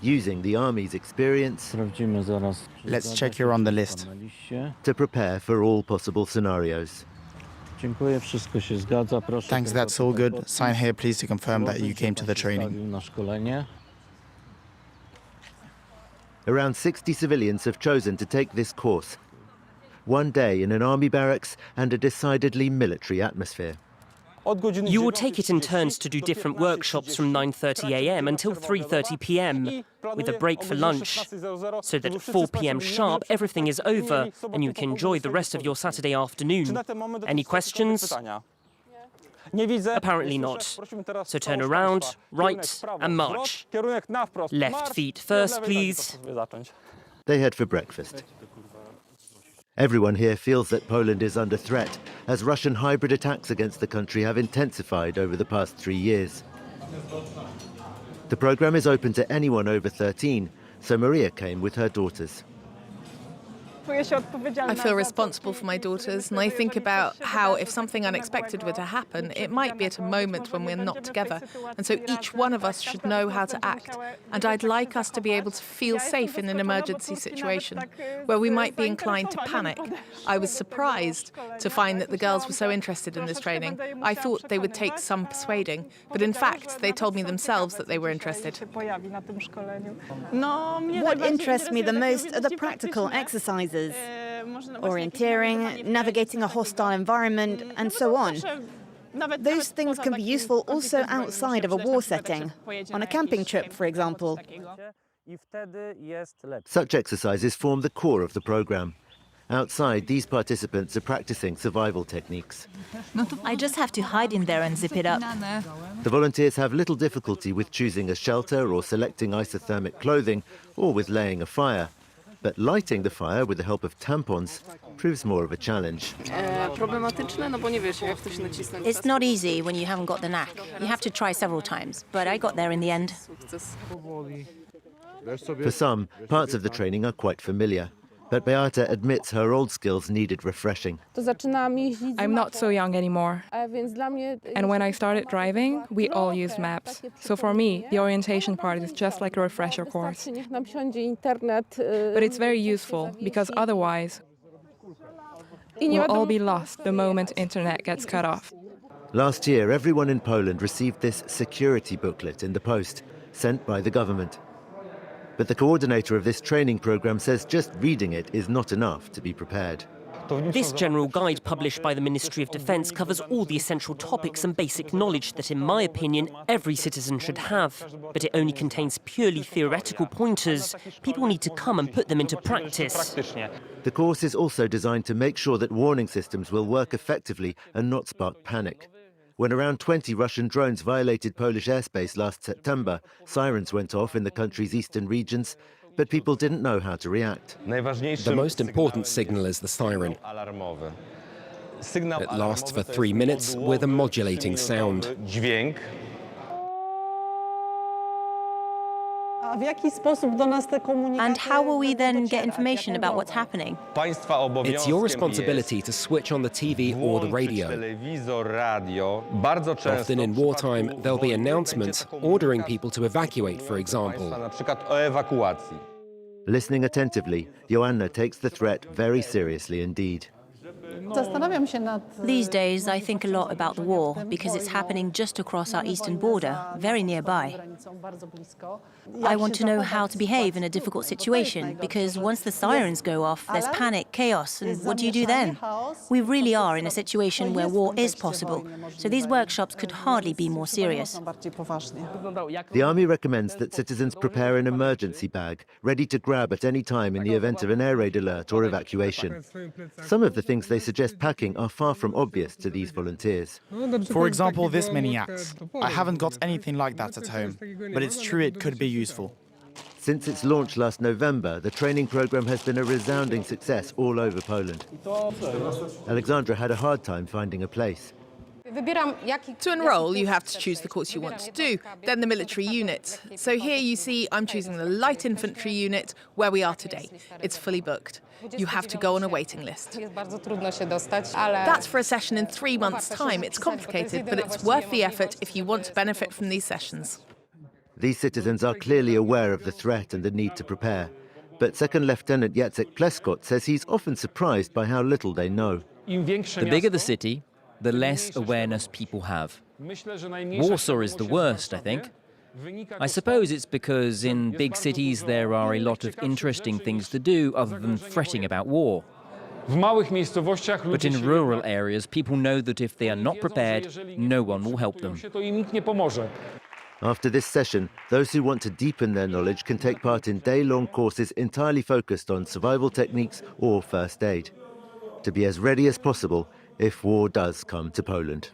using the Army's experience Let's check you're on the list. to prepare for all possible scenarios. Thanks, that's all good. Sign here, please, to confirm that you came to the training. Around 60 civilians have chosen to take this course. 1 day in an army barracks and a decidedly military atmosphere. You will take it in turns to do different workshops from 9:30 a.m. until 3:30 p.m. with a break for lunch, so that at 4 p.m. sharp everything is over and you can enjoy the rest of your Saturday afternoon. Any questions? Apparently not. So turn around, right, and march. Left feet first, please. They head for breakfast. Everyone here feels that Poland is under threat, as Russian hybrid attacks against the country have intensified over the past 3 years. The program is open to anyone over 13, so Maria came with her daughters. I feel responsible for my daughters, and I think about how if something unexpected were to happen, it might be at a moment when we're not together, and so each one of us should know how to act. And I'd like us to be able to feel safe in an emergency situation, where we might be inclined to panic. I was surprised to find that the girls were so interested in this training. I thought they would take some persuading, but in fact, they told me themselves that they were interested. What interests me the most are the practical exercises. Orienteering, navigating a hostile environment, and so on. Those things can be useful also outside of a war setting, on a camping trip, for example. Such exercises form the core of the program. Outside, these participants are practicing survival techniques. I just have to hide in there and zip it up. The volunteers have little difficulty with choosing a shelter or selecting isothermic clothing or with laying a fire. But lighting the fire with the help of tampons proves more of a challenge. It's not easy when you haven't got the knack. You have to try several times, but I got there in the end. For some, parts of the training are quite familiar. But Beata admits her old skills needed refreshing. I'm not so young anymore. And when I started driving, we all used maps. So for me, the orientation part is just like a refresher course. But it's very useful, because otherwise, we'll all be lost the moment internet gets cut off. Last year, everyone in Poland received this security booklet in the post, sent by the government. But the coordinator of this training program says just reading it is not enough to be prepared. This general guide published by the Ministry of Defence covers all the essential topics and basic knowledge that, in my opinion, every citizen should have. But it only contains purely theoretical pointers. People need to come and put them into practice. The course is also designed to make sure that warning systems will work effectively and not spark panic. When around 20 Russian drones violated Polish airspace last September, sirens went off in the country's eastern regions, but people didn't know how to react. The most important signal is the siren. It lasts for 3 minutes with a modulating sound. And how will we then get information about what's happening? It's your responsibility to switch on the TV or the radio. Often in wartime, there'll be announcements ordering people to evacuate, for example. Listening attentively, Joanna takes the threat very seriously indeed. These days, I think a lot about the war, because it's happening just across our eastern border, very nearby. I want to know how to behave in a difficult situation, because once the sirens go off, there's panic, chaos, and what do you do then? We really are in a situation where war is possible, so these workshops could hardly be more serious. The Army recommends that citizens prepare an emergency bag, ready to grab at any time in the event of an air raid alert or evacuation. Some of the things they suggest packing are far from obvious to these volunteers. For example, this maniacs. I haven't got anything like that at home, but it's true it could be useful. Since its launch last November, the training program has been a resounding success all over Poland. Alexandra had a hard time finding a place. To enrol, you have to choose the course you want to do, then the military unit. So here you see I'm choosing the light infantry unit, where we are today. It's fully booked. You have to go on a waiting list. That's for a session in 3 months' time. It's complicated, but it's worth the effort if you want to benefit from these sessions. These citizens are clearly aware of the threat and the need to prepare. But Second Lieutenant Jacek Pleskot says he's often surprised by how little they know. The bigger the city, the less awareness people have. Warsaw is the worst, I think. I suppose it's because in big cities there are a lot of interesting things to do other than fretting about war. But in rural areas, people know that if they are not prepared, no one will help them. After this session, those who want to deepen their knowledge can take part in day-long courses entirely focused on survival techniques or first aid, to be as ready as possible if war does come to Poland.